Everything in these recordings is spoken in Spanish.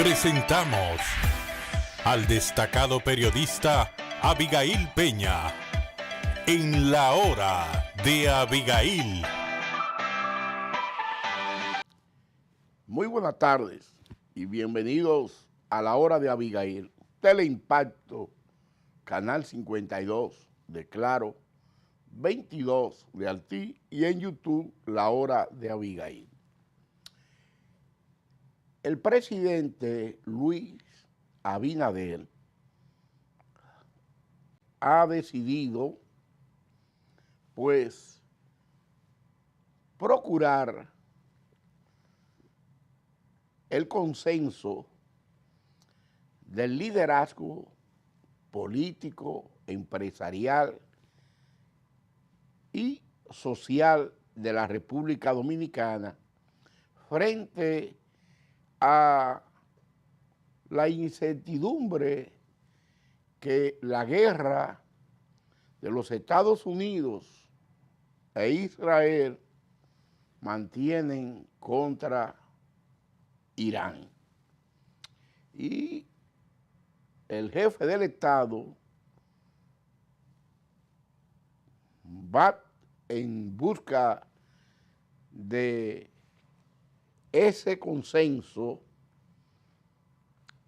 Presentamos al destacado periodista Abigail Peña en La Hora de Abigail. Muy buenas tardes y bienvenidos a La Hora de Abigail, Teleimpacto, Canal 52 de Claro, 22 de Altí y en YouTube La Hora de Abigail. El presidente Luis Abinader ha decidido, pues, procurar el consenso del liderazgo político, empresarial y social de la República Dominicana frente a la incertidumbre que la guerra de los Estados Unidos e Israel mantienen contra Irán. Y el jefe del Estado va en busca de ese consenso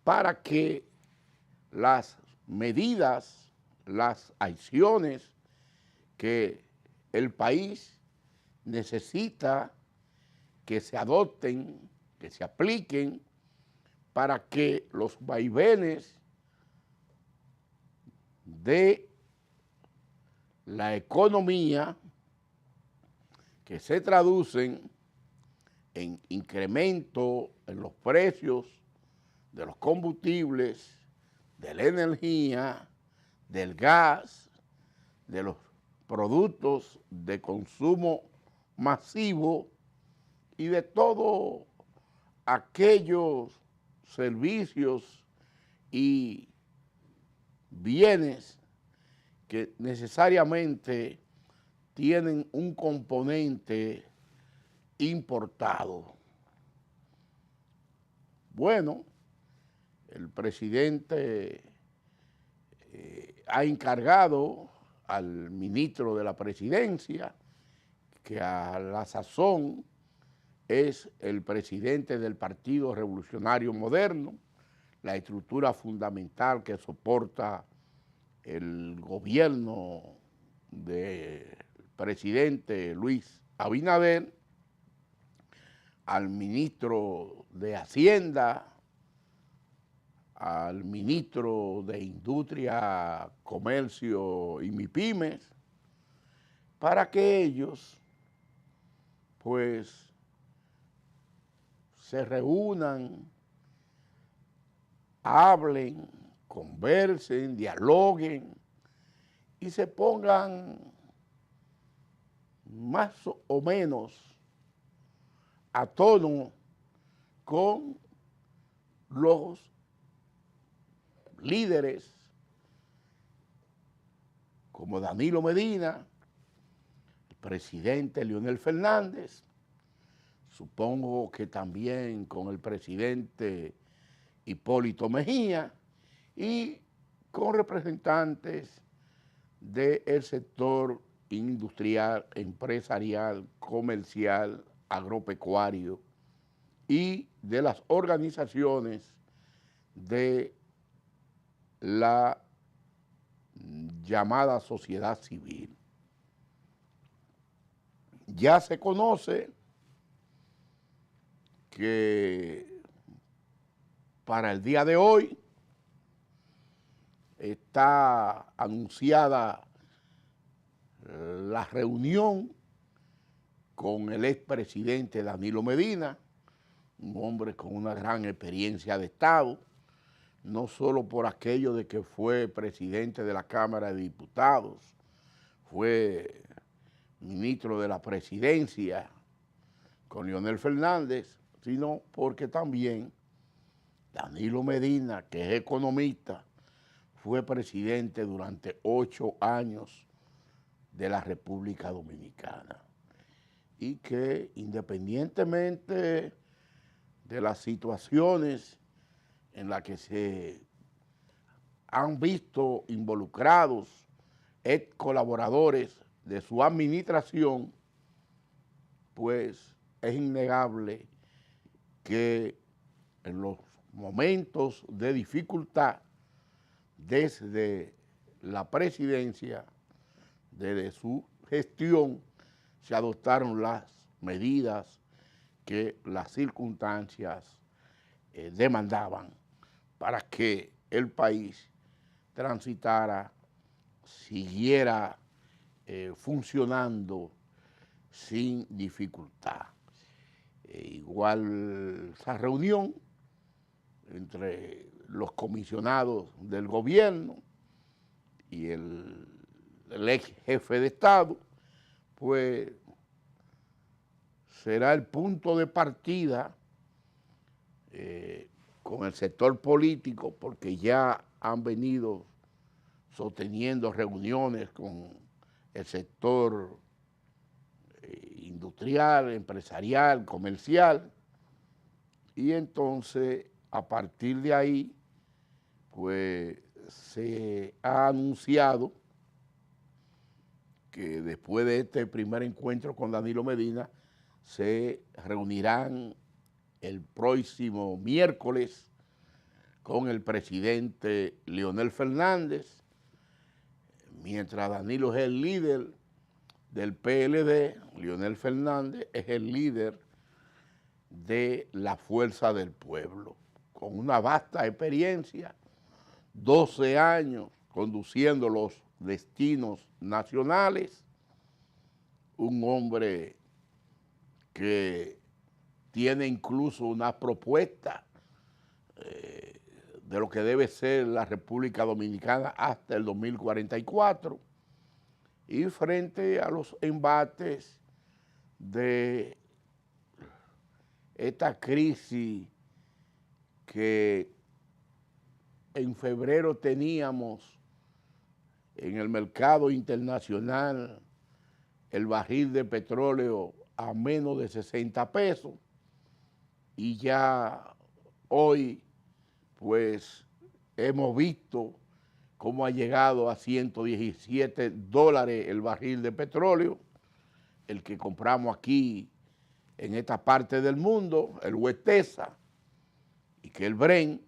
para que las medidas, las acciones que el país necesita que se adopten, que se apliquen para que los vaivenes de la economía que se traducen en incremento en los precios de los combustibles, de la energía, del gas, de los productos de consumo masivo y de todos aquellos servicios y bienes que necesariamente tienen un componente importado. Bueno, el presidente ha encargado al ministro de la Presidencia, que a la sazón es el presidente del Partido Revolucionario Moderno, la estructura fundamental que soporta el gobierno del presidente Luis Abinader, al ministro de Hacienda, al ministro de Industria, Comercio y MIPYMES, para que ellos, pues, se reúnan, hablen, conversen, dialoguen y se pongan más o menos a tono con los líderes como Danilo Medina, el presidente Leonel Fernández, supongo que también con el presidente Hipólito Mejía y con representantes del sector industrial, empresarial, comercial, agropecuario y de las organizaciones de la llamada sociedad civil. Ya se conoce que para el día de hoy está anunciada la reunión con el expresidente Danilo Medina, un hombre con una gran experiencia de Estado, no solo por aquello de que fue presidente de la Cámara de Diputados, fue ministro de la Presidencia con Leonel Fernández, sino porque también Danilo Medina, que es economista, fue presidente durante 8 años de la República Dominicana y que independientemente de las situaciones en la que se han visto involucrados ex colaboradores de su administración, pues es innegable que en los momentos de dificultad, desde la presidencia, desde su gestión, se adoptaron las medidas que las circunstancias demandaban para que el país transitara, siguiera funcionando sin dificultad. Igual esa reunión entre los comisionados del gobierno y el ex jefe de Estado, pues será el punto de partida con el sector político, porque ya han venido sosteniendo reuniones con el sector industrial, empresarial, comercial, y entonces a partir de ahí pues se ha anunciado que después de este primer encuentro con Danilo Medina se reunirán el próximo miércoles con el presidente Leonel Fernández, mientras Danilo es el líder del PLD, Leonel Fernández es el líder de la Fuerza del Pueblo, con una vasta experiencia, 12 años conduciendo los destinos nacionales, un hombre que tiene incluso una propuesta de lo que debe ser la República Dominicana hasta el 2044, y frente a los embates de esta crisis que en febrero teníamos en el mercado internacional, el barril de petróleo a menos de 60 pesos, y ya hoy pues hemos visto cómo ha llegado a $117 el barril de petróleo, el que compramos aquí en esta parte del mundo, el West Texas, y que el Brent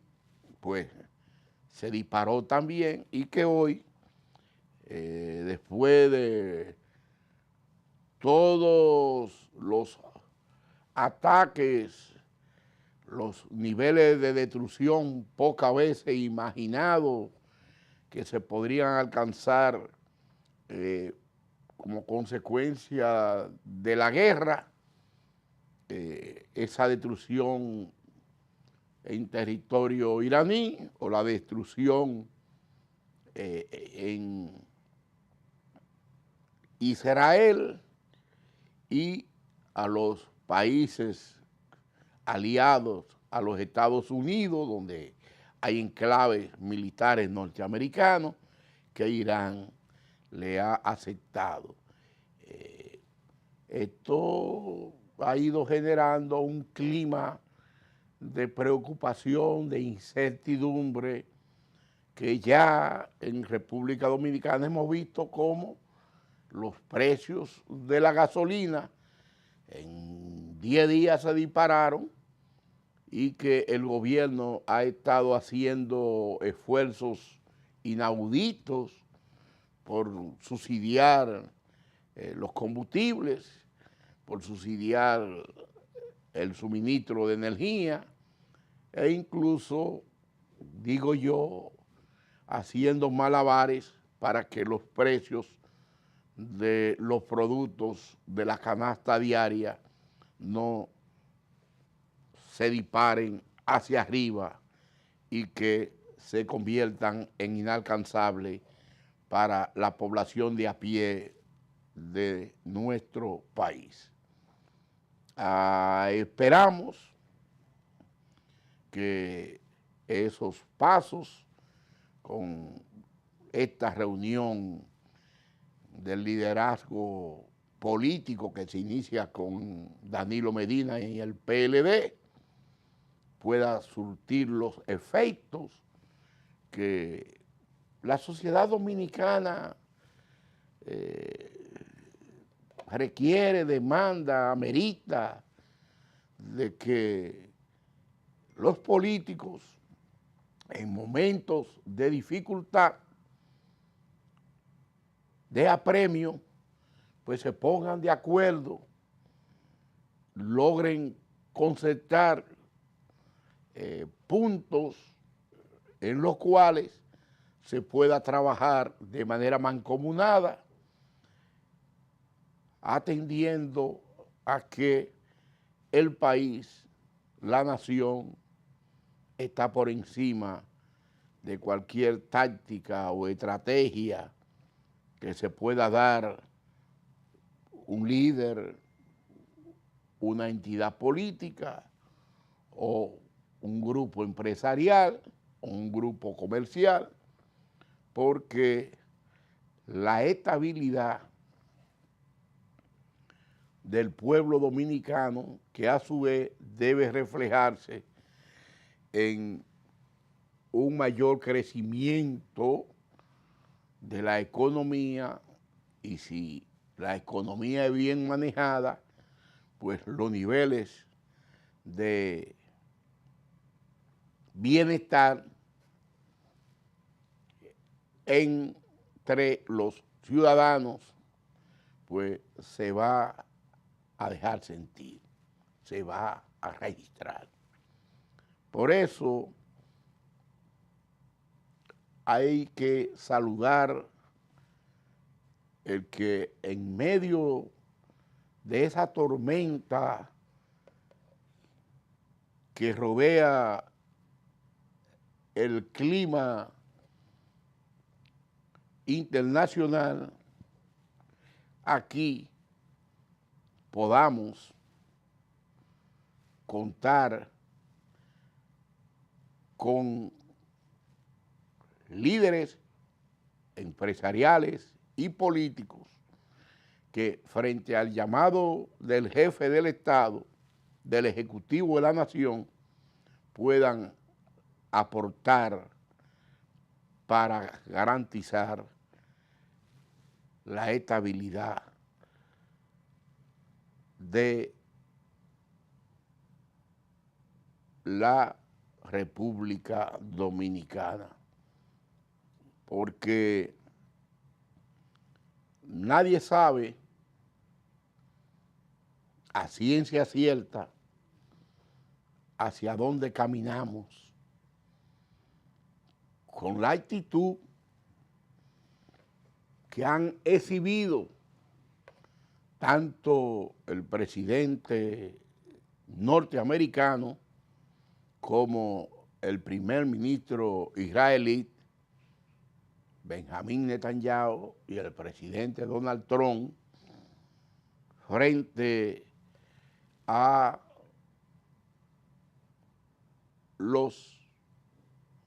pues se disparó también, y que hoy, después de todos los ataques, los niveles de destrucción pocas veces imaginados que se podrían alcanzar como consecuencia de la guerra, esa destrucción en territorio iraní o la destrucción en Israel, y a los países aliados a los Estados Unidos, donde hay enclaves militares norteamericanos que Irán le ha aceptado. Esto ha ido generando un clima de preocupación, de incertidumbre, que ya en República Dominicana hemos visto cómo los precios de la gasolina en 10 días se dispararon, y que el gobierno ha estado haciendo esfuerzos inauditos por subsidiar los combustibles, por subsidiar el suministro de energía, e incluso, digo yo, haciendo malabares para que los precios de los productos de la canasta diaria no se disparen hacia arriba y que se conviertan en inalcanzables para la población de a pie de nuestro país. Esperamos que esos pasos con esta reunión del liderazgo político que se inicia con Danilo Medina y el PLD, pueda surtir los efectos que la sociedad dominicana requiere, demanda, amerita de que los políticos en momentos de dificultad, de apremio, pues se pongan de acuerdo, logren concertar puntos en los cuales se pueda trabajar de manera mancomunada, atendiendo a que el país, la nación, está por encima de cualquier táctica o estrategia que se pueda dar un líder, una entidad política o un grupo empresarial o un grupo comercial, porque la estabilidad del pueblo dominicano, que a su vez debe reflejarse en un mayor crecimiento de la economía, y si la economía es bien manejada, pues los niveles de bienestar entre los ciudadanos, pues se va a dejar sentir, se va a registrar. Por eso hay que saludar el que en medio de esa tormenta que rodea el clima internacional, aquí podamos contar con líderes empresariales y políticos que, frente al llamado del jefe del Estado, del Ejecutivo de la Nación, puedan aportar para garantizar la estabilidad de la República Dominicana, porque nadie sabe a ciencia cierta hacia dónde caminamos. Con la actitud que han exhibido tanto el presidente norteamericano como el primer ministro israelí, Benjamín Netanyahu, y el presidente Donald Trump, frente a los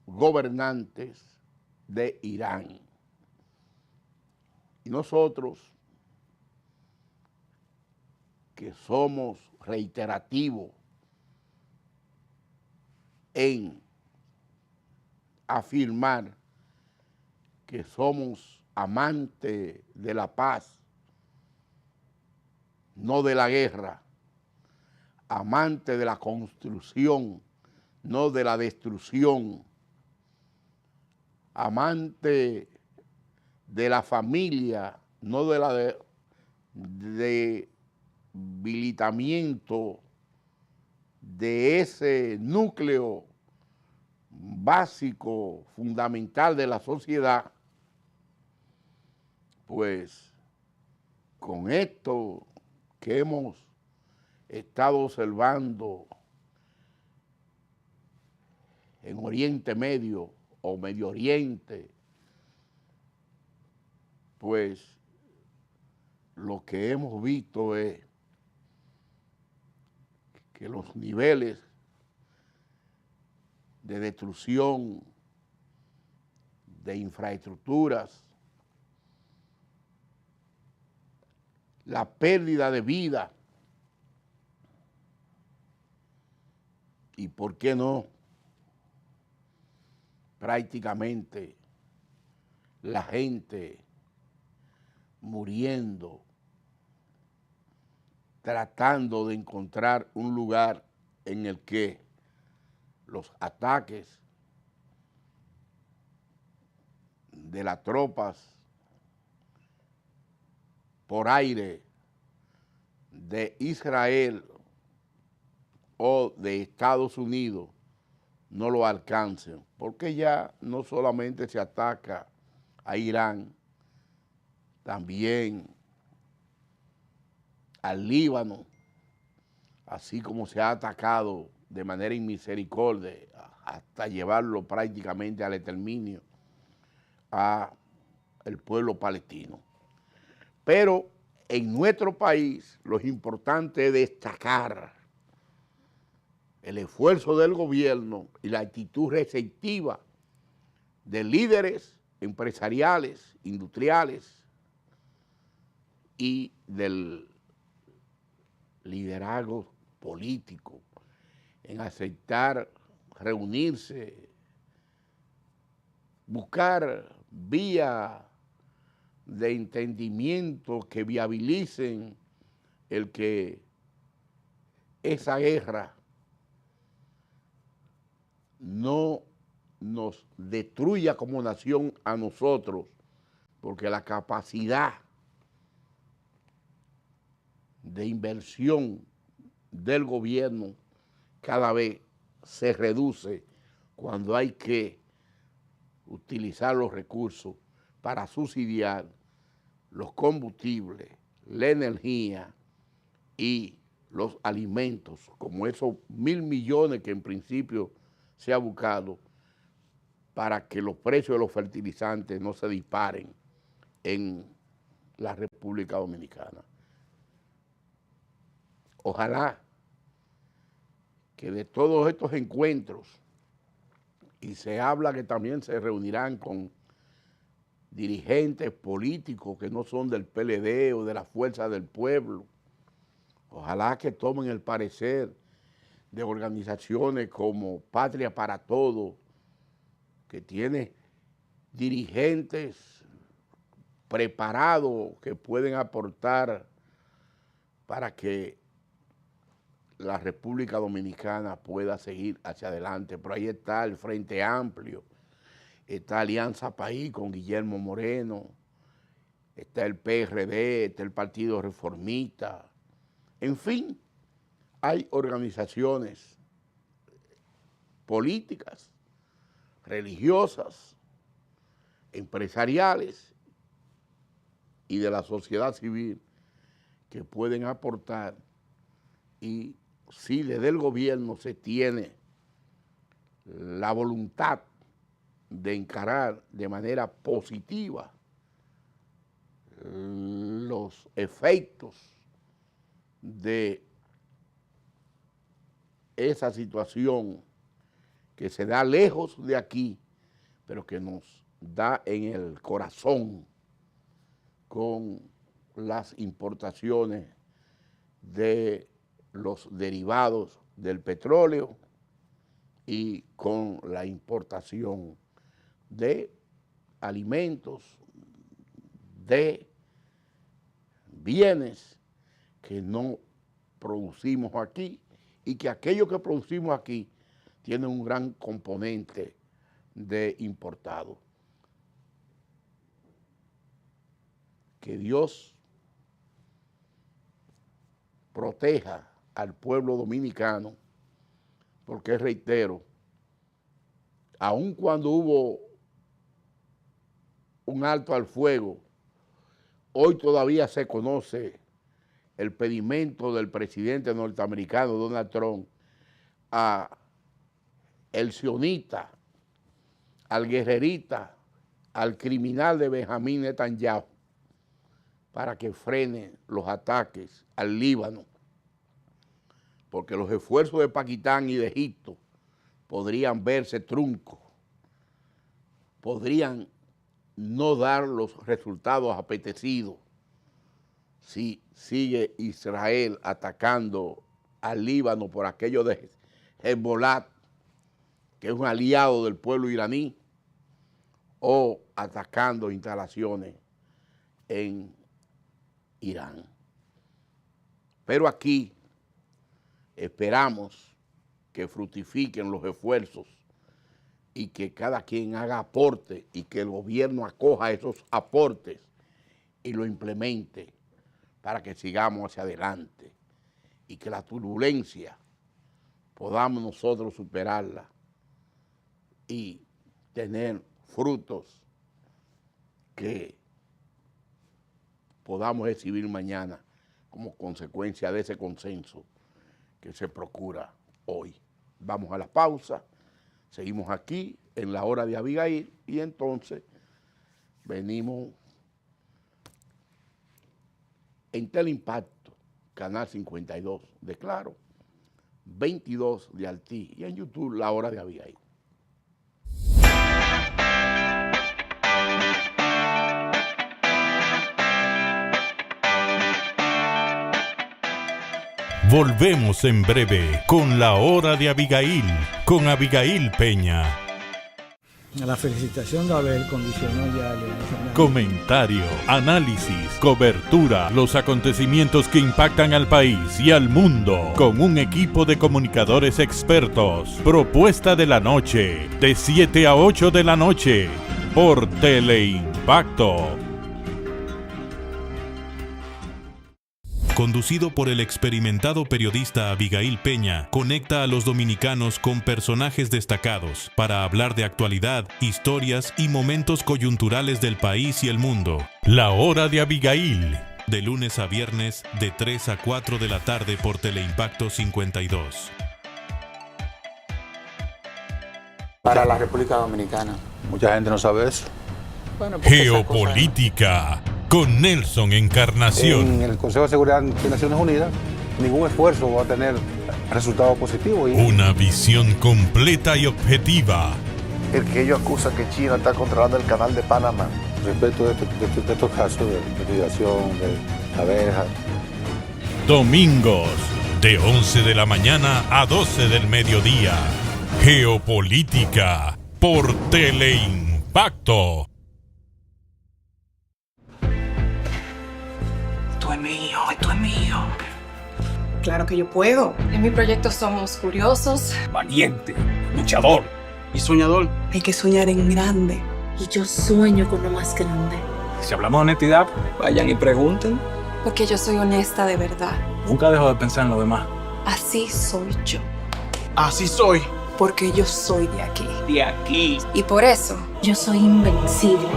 gobernantes de Irán. Y nosotros, que somos reiterativos en afirmar que somos amantes de la paz, no de la guerra, amantes de la construcción, no de la destrucción, amante de la familia, no de la debilitamiento de ese núcleo básico, fundamental de la sociedad, pues con esto que hemos estado observando en Oriente Medio o Medio Oriente, pues lo que hemos visto es que los niveles de destrucción de infraestructuras, la pérdida de vida y por qué no, prácticamente la gente muriendo, tratando de encontrar un lugar en el que los ataques de las tropas por aire de Israel o de Estados Unidos no lo alcancen, porque ya no solamente se ataca a Irán, también al Líbano, así como se ha atacado de manera inmisericordia hasta llevarlo prácticamente al exterminio a el pueblo palestino. Pero en nuestro país lo importante es destacar el esfuerzo del gobierno y la actitud receptiva de líderes empresariales, industriales y del liderazgo político en aceptar reunirse, buscar vías de entendimiento que viabilicen el que esa guerra no nos destruya como nación a nosotros, porque la capacidad de inversión del gobierno cada vez se reduce cuando hay que utilizar los recursos para subsidiar los combustibles, la energía y los alimentos, como esos 1.000 millones que en principio se ha buscado para que los precios de los fertilizantes no se disparen en la República Dominicana. Ojalá que de todos estos encuentros, y se habla que también se reunirán con dirigentes políticos que no son del PLD o de la Fuerza del Pueblo, ojalá que tomen el parecer de organizaciones como Patria para Todos, que tiene dirigentes preparados que pueden aportar para que la República Dominicana pueda seguir hacia adelante. Pero ahí está el Frente Amplio, está Alianza País con Guillermo Moreno, está el PRD, está el Partido Reformista, en fin, hay organizaciones políticas, religiosas, empresariales y de la sociedad civil que pueden aportar, y si desde el gobierno se tiene la voluntad de encarar de manera positiva los efectos de esa situación que se da lejos de aquí, pero que nos da en el corazón con las importaciones de los derivados del petróleo y con la importación de alimentos, de bienes que no producimos aquí, y que aquello que producimos aquí tiene un gran componente de importado. Que Dios proteja al pueblo dominicano, porque reitero, aun cuando hubo un alto al fuego, hoy todavía se conoce el pedimento del presidente norteamericano Donald Trump a el sionista, al guerrerista, al criminal de Benjamín Netanyahu, para que frene los ataques al Líbano, porque los esfuerzos de Pakistán y de Egipto podrían verse truncos, podrían no dar los resultados apetecidos si sigue Israel atacando al Líbano por aquello de Hezbollah, que es un aliado del pueblo iraní, o atacando instalaciones en Irán. Pero aquí esperamos que fructifiquen los esfuerzos y que cada quien haga aporte y que el gobierno acoja esos aportes y lo implemente para que sigamos hacia adelante y que la turbulencia podamos nosotros superarla y tener frutos que podamos exhibir mañana como consecuencia de ese consenso que se procura hoy. Vamos a la pausa, seguimos aquí en la hora de Abigail y entonces venimos en Teleimpacto, Canal 52 de Claro, 22 de Altí y en YouTube La Hora de Abigail. Volvemos en breve con La Hora de Abigail, con Abigail Peña. La felicitación de Abel condicionó ya el escenario. Comentario, análisis, cobertura, los acontecimientos que impactan al país y al mundo, con un equipo de comunicadores expertos. Propuesta de la noche, de 7 a 8 de la noche, por Teleimpacto. Conducido por el experimentado periodista Abigail Peña, conecta a los dominicanos con personajes destacados para hablar de actualidad, historias y momentos coyunturales del país y el mundo. La Hora de Abigail, de lunes a viernes de 3 a 4 de la tarde por Teleimpacto 52. Para la República Dominicana. Mucha gente no sabe eso. Bueno, porque Geopolítica, con Nelson Encarnación. En el Consejo de Seguridad de Naciones Unidas, ningún esfuerzo va a tener resultados positivos. Una visión completa y objetiva. El que ellos acusan que China está controlando el canal de Panamá. Respecto de estos casos de migración, de abejas. Domingos, de 11 de la mañana a 12 del mediodía. Geopolítica, por Teleimpacto. Esto es mío. Claro que yo puedo. En mi proyecto somos curiosos, valiente, luchador Y soñador. Hay que soñar en grande. Y yo sueño con lo más grande. Si hablamos de honestidad, vayan y pregunten. porque yo soy honesta de verdad. Nunca dejo de pensar en lo demás. Así soy yo, Así soy. Porque yo soy de aquí. De aquí. y por eso Yo soy invencible.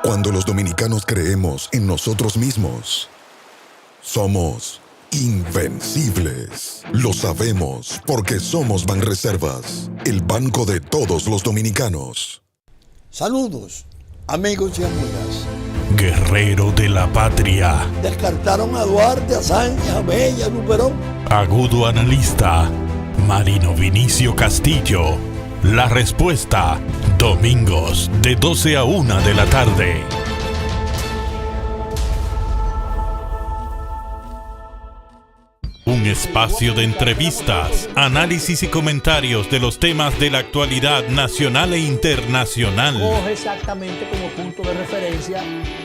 Cuando los dominicanos creemos en nosotros mismos, somos invencibles. Lo sabemos porque somos Banreservas, el banco de todos los dominicanos. Saludos, amigos y amigas. Guerrero de la patria. Descartaron a Duarte, a Sánchez, a Bella, a Luperón. Agudo analista. Marino Vinicio Castillo. La respuesta, domingos de 12 a 1 de la tarde. Un espacio de entrevistas, análisis y comentarios de los temas de la actualidad nacional e internacional. Coge exactamente como punto de referencia.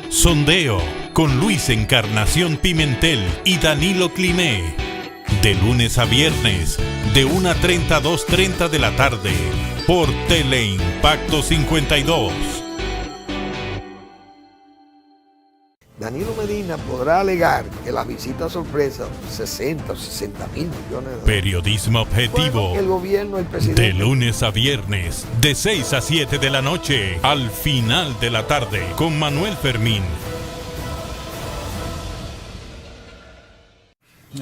Sondeo con Luis Encarnación Pimentel y Danilo Climé. De lunes a viernes, de 1:30 a 2:30 de la tarde, por Teleimpacto 52. Danilo Medina podrá alegar que la visita sorpresa, 60 o 60 mil millones de dólares. Periodismo objetivo. El gobierno, el presidente. De lunes a viernes, de 6 a 7 de la noche, al final de la tarde, con Manuel Fermín.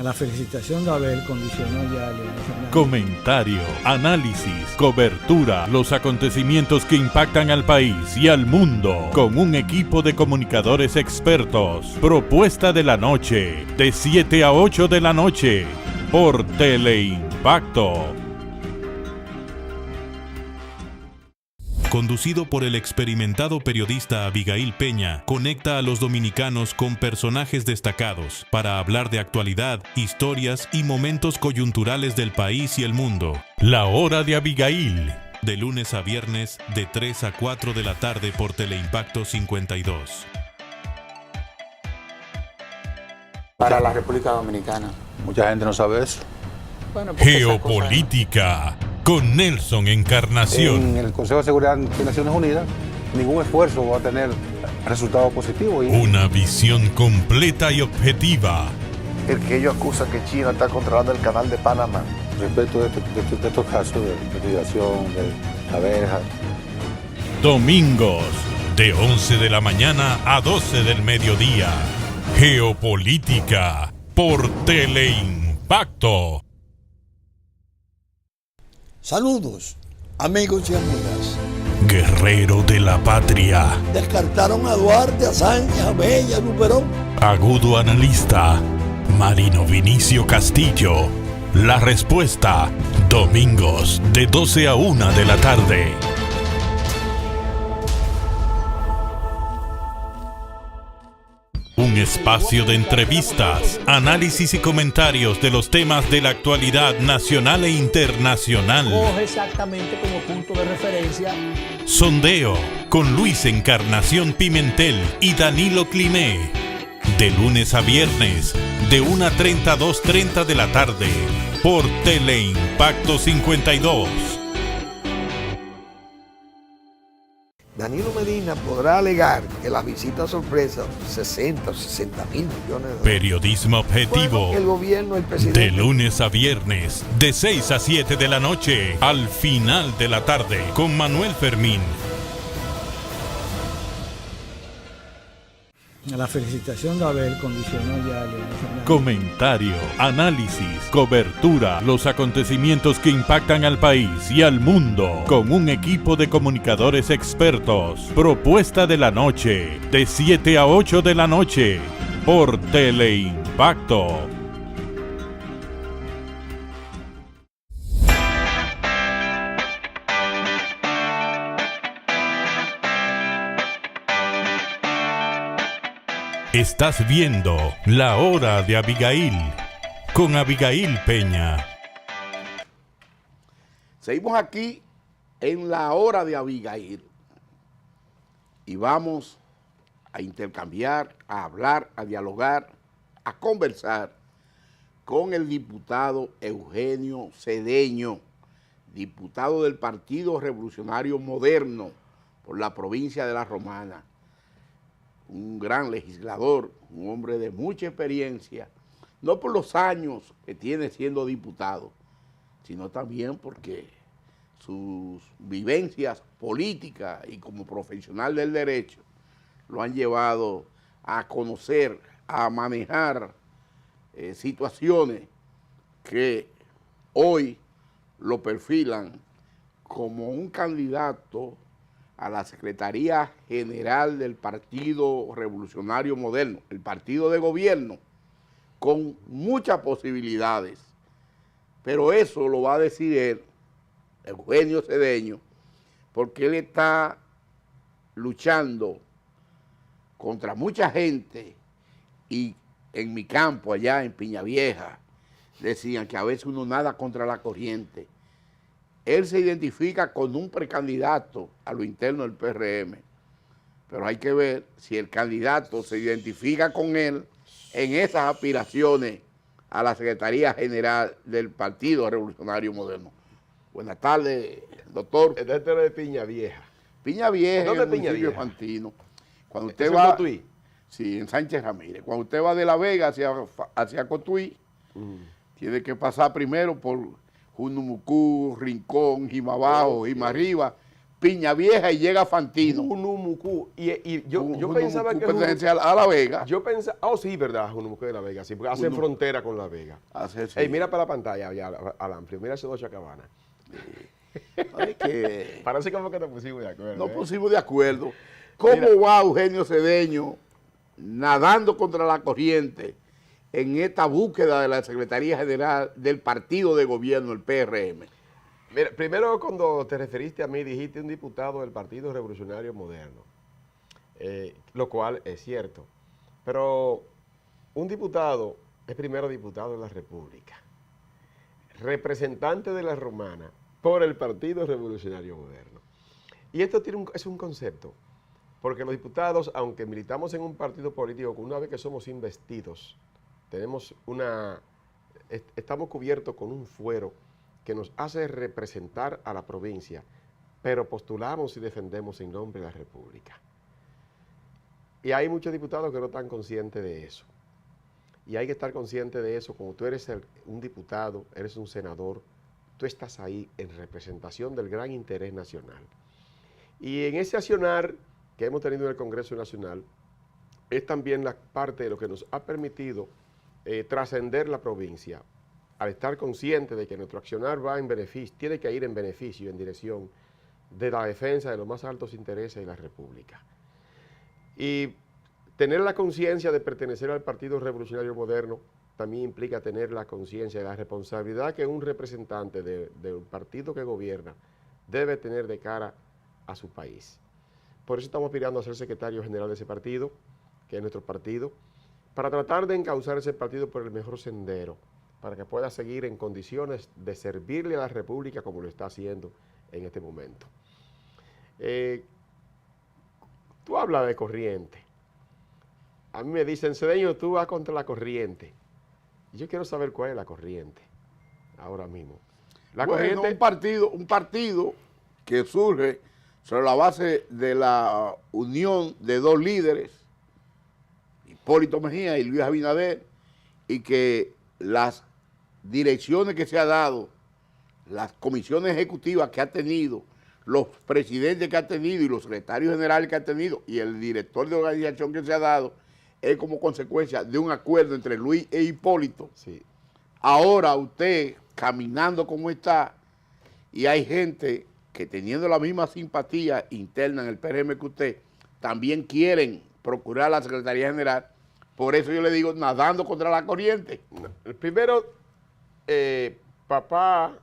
La felicitación de Abel condicionó ya el escenario. Comentario, análisis, cobertura, los acontecimientos que impactan al país y al mundo, con un equipo de comunicadores expertos. Propuesta de la noche, de 7 a 8 de la noche, por Teleimpacto. conducido por el experimentado periodista Abigail Peña, conecta a los dominicanos con personajes destacados para hablar de actualidad, historias y momentos coyunturales del país y el mundo. La Hora de Abigail, de lunes a viernes de 3 a 4 de la tarde por Teleimpacto 52. Para la República Dominicana. Mucha gente no sabe eso. Bueno, porque Geopolítica con Nelson Encarnación. En el Consejo de Seguridad de Naciones Unidas, ningún esfuerzo va a tener resultados positivos. Una visión completa y objetiva. El que ellos acusan que China está controlando el canal de Panamá. Respecto de estos casos de investigación, de la verja. Domingos, de 11 de la mañana a 12 del mediodía. Geopolítica por Teleimpacto. Saludos, amigos y amigas. Guerrero de la patria. Descartaron a Duarte, a Sánchez, a Bella, a Luperón. Agudo analista, Marino Vinicio Castillo. La respuesta, domingos de 12 a 1 de la tarde. Un espacio de entrevistas, análisis y comentarios de los temas de la actualidad nacional e internacional. Coge exactamente como punto de referencia. Sondeo con Luis Encarnación Pimentel y Danilo Cliné. De lunes a viernes, de 1:30 a 2:30 de la tarde, por Teleimpacto 52. Danilo Medina podrá alegar que la visita sorpresa, 60 o 60 mil millones de dólares. Periodismo objetivo. El gobierno, el presidente. De lunes a viernes, de 6 a 7 de la noche, al final de la tarde, con Manuel Fermín. La felicitación de Abel condicionó ya a Leonel Fernández. Comentario, análisis, cobertura, los acontecimientos que impactan al país y al mundo, con un equipo de comunicadores expertos. Propuesta de la noche, de 7 a 8 de la noche, por Teleimpacto. Estás viendo La Hora de Abigail, con Abigail Peña. Seguimos aquí en La Hora de Abigail y vamos a intercambiar, a hablar, a dialogar, a conversar con el diputado Eugenio Cedeño, diputado del Partido Revolucionario Moderno por la provincia de La Romana. Un gran legislador, un hombre de mucha experiencia, no por los años que tiene siendo diputado, sino también porque sus vivencias políticas y como profesional del derecho lo han llevado a conocer, a manejar situaciones que hoy lo perfilan como un candidato a la Secretaría General del Partido Revolucionario Moderno, el partido de gobierno, con muchas posibilidades. Pero eso lo va a decir él, Eugenio Cedeño, porque él está luchando contra mucha gente y en mi campo, allá en Piñavieja, decían que a veces uno nada contra la corriente. Él se identifica con un precandidato a lo interno del PRM, pero hay que ver si el candidato se identifica con él en esas aspiraciones a la Secretaría General del Partido Revolucionario Moderno. Buenas tardes, doctor. Este es de Piñavieja. Piñavieja, ¿dónde en el municipio Piñavieja? Fantino. Cuando usted ¿Es en va, Cotuí? Sí, en Sánchez Ramírez. Cuando usted va de La Vega hacia Cotuí, tiene que pasar primero por Junumucú, Rincón, Jimabajo, Jimarriba, Piñavieja y llega a Fantino. Junumucú. Y yo pensaba que pertenece a La Vega. Yo pensaba, sí, verdad, Junumucú de La Vega, sí, porque hace frontera con La Vega. Sí. Ey, mira para la pantalla, ya, al amplio, mira ese dos Chacabanas. Parece como que nos pusimos de acuerdo. Nos pusimos de acuerdo. ¿Cómo va Eugenio Cedeño nadando contra la corriente en esta búsqueda de la Secretaría General del Partido de Gobierno, el PRM? Mira, primero cuando te referiste a mí dijiste un diputado del Partido Revolucionario Moderno, lo cual es cierto, pero un diputado es primero diputado de la República, representante de la Romana por el Partido Revolucionario Moderno. Y esto es un concepto, porque los diputados, aunque militamos en un partido político, una vez que somos investidos, estamos cubiertos con un fuero que nos hace representar a la provincia, pero postulamos y defendemos en nombre de la República. Y hay muchos diputados que no están conscientes de eso. Y hay que estar consciente de eso. Como tú eres un diputado, eres un senador, tú estás ahí en representación del gran interés nacional. Y en ese accionar que hemos tenido en el Congreso Nacional, es también la parte de lo que nos ha permitido trascender la provincia, al estar consciente de que nuestro accionar va en beneficio, tiene que ir en beneficio, en dirección de la defensa de los más altos intereses de la República. Y tener la conciencia de pertenecer al Partido Revolucionario Moderno también implica tener la conciencia de la responsabilidad que un representante del partido que gobierna debe tener de cara a su país. Por eso estamos aspirando a ser secretario general de ese partido, que es nuestro partido, para tratar de encauzar ese partido por el mejor sendero, para que pueda seguir en condiciones de servirle a la República como lo está haciendo en este momento. Tú hablas de corriente. A mí me dicen, Cedeño, tú vas contra la corriente. Y yo quiero saber cuál es la corriente ahora mismo. La corriente, un partido que surge sobre la base de la unión de dos líderes, Hipólito Mejía y Luis Abinader, y que las direcciones que se ha dado, las comisiones ejecutivas que ha tenido, los presidentes que ha tenido y los secretarios generales que ha tenido y el director de organización que se ha dado, es como consecuencia de un acuerdo entre Luis e Hipólito. Sí. Ahora usted, caminando como está, y hay gente que teniendo la misma simpatía interna en el PRM que usted, también quieren procurar la Secretaría General. Por eso yo le digo, nadando contra la corriente. Primero, papá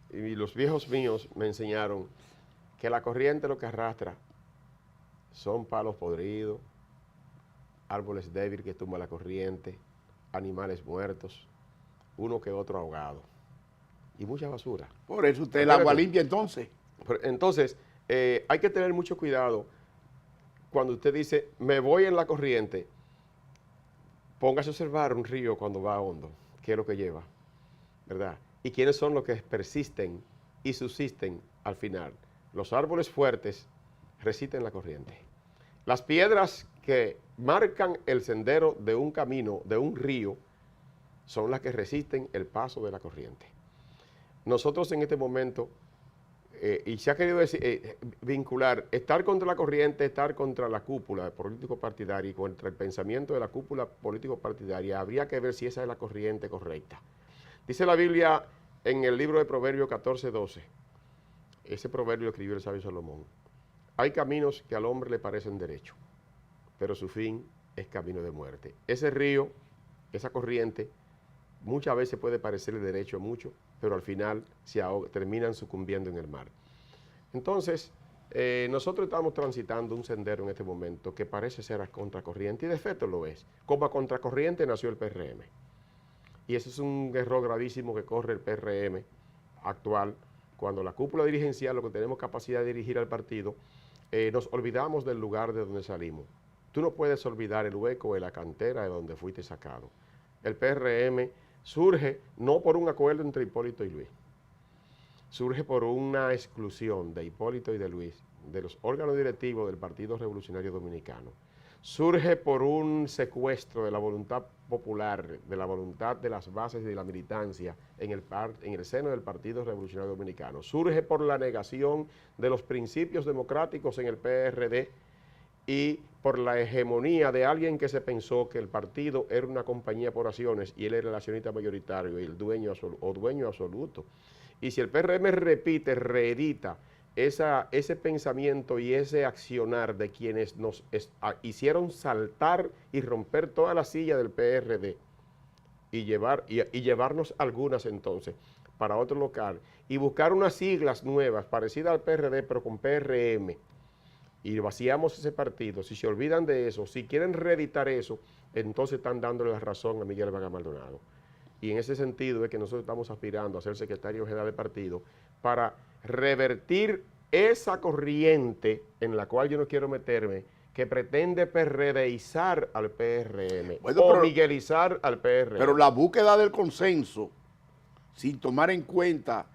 y los viejos míos me enseñaron que la corriente lo que arrastra son palos podridos, árboles débiles que tumba la corriente, animales muertos, uno que otro ahogado y mucha basura. Por eso usted el agua limpia entonces. Entonces, hay que tener mucho cuidado cuando usted dice, me voy en la corriente. Póngase a observar un río cuando va hondo, qué es lo que lleva, ¿verdad? Y quiénes son los que persisten y subsisten al final. Los árboles fuertes resisten la corriente. Las piedras que marcan el sendero de un camino, de un río, son las que resisten el paso de la corriente. Nosotros en este momento, y se ha querido decir, vincular, estar contra la corriente, estar contra la cúpula político-partidaria y contra el pensamiento de la cúpula político-partidaria, habría que ver si esa es la corriente correcta. Dice la Biblia en el libro de Proverbios 14:12, ese proverbio lo escribió el sabio Salomón: hay caminos que al hombre le parecen derechos, pero su fin es camino de muerte. Ese río, esa corriente, muchas veces puede parecerle derecho a mucho, pero al final terminan sucumbiendo en el mar. Entonces, nosotros estamos transitando un sendero en este momento que parece ser a contracorriente, y de efecto lo es. Como a contracorriente nació el PRM. Y ese es un error gravísimo que corre el PRM actual, cuando la cúpula dirigencial, lo que tenemos capacidad de dirigir al partido, nos olvidamos del lugar de donde salimos. Tú no puedes olvidar el hueco de la cantera de donde fuiste sacado. El PRM surge no por un acuerdo entre Hipólito y Luis, surge por una exclusión de Hipólito y de Luis, de los órganos directivos del Partido Revolucionario Dominicano. Surge por un secuestro de la voluntad popular, de la voluntad de las bases de la militancia en el seno del Partido Revolucionario Dominicano. Surge por la negación de los principios democráticos en el PRD y por la hegemonía de alguien que se pensó que el partido era una compañía por acciones y él era el accionista mayoritario y el dueño absoluto. Y si el PRM repite, reedita ese pensamiento y ese accionar de quienes nos hicieron saltar y romper toda la silla del PRD y llevarnos algunas entonces para otro local y buscar unas siglas nuevas parecidas al PRD pero con PRM y vaciamos ese partido, si se olvidan de eso, si quieren reeditar eso, entonces están dándole la razón a Miguel Vargas Maldonado. Y en ese sentido es que nosotros estamos aspirando a ser secretario general del partido para revertir esa corriente en la cual yo no quiero meterme, que pretende PRDizar al PRM o miguelizar al PRM. Pero la búsqueda del consenso, sin tomar en cuenta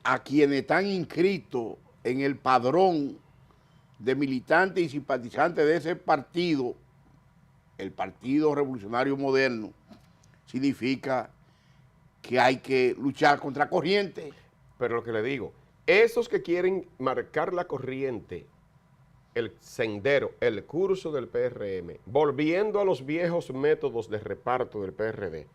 a quienes están inscritos en el padrón de militantes y simpatizantes de ese partido, el Partido Revolucionario Moderno, significa que hay que luchar contra corriente. Pero lo que le digo, esos que quieren marcar la corriente, el sendero, el curso del PRM, volviendo a los viejos métodos de reparto del PRD,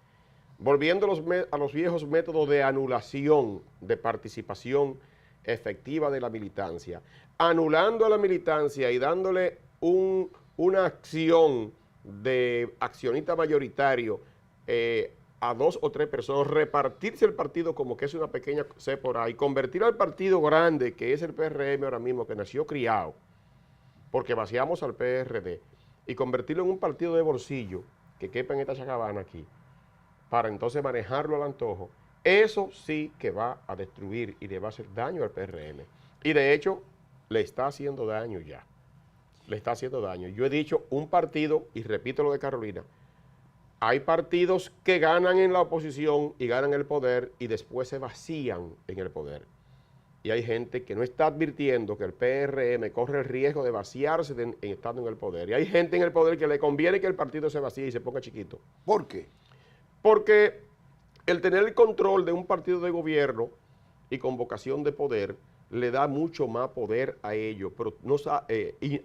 volviendo a los viejos métodos de anulación de participación efectiva de la militancia, anulando a la militancia y dándole una acción de accionista mayoritario a 2 o 3 personas, repartirse el partido como que es una pequeña cépora y convertir al partido grande, que es el PRM ahora mismo, que nació criado, porque vaciamos al PRD, y convertirlo en un partido de bolsillo, que quepa en esta chacabana aquí, para entonces manejarlo al antojo, eso sí que va a destruir y le va a hacer daño al PRM. Y de hecho, le está haciendo daño ya. Le está haciendo daño. Yo he dicho un partido, y repito lo de Carolina, hay partidos que ganan en la oposición y ganan el poder y después se vacían en el poder. Y hay gente que no está advirtiendo que el PRM corre el riesgo de vaciarse estando en el poder. Y hay gente en el poder que le conviene que el partido se vacíe y se ponga chiquito. ¿Por qué? Porque el tener el control de un partido de gobierno y con vocación de poder le da mucho más poder a ellos, pero no,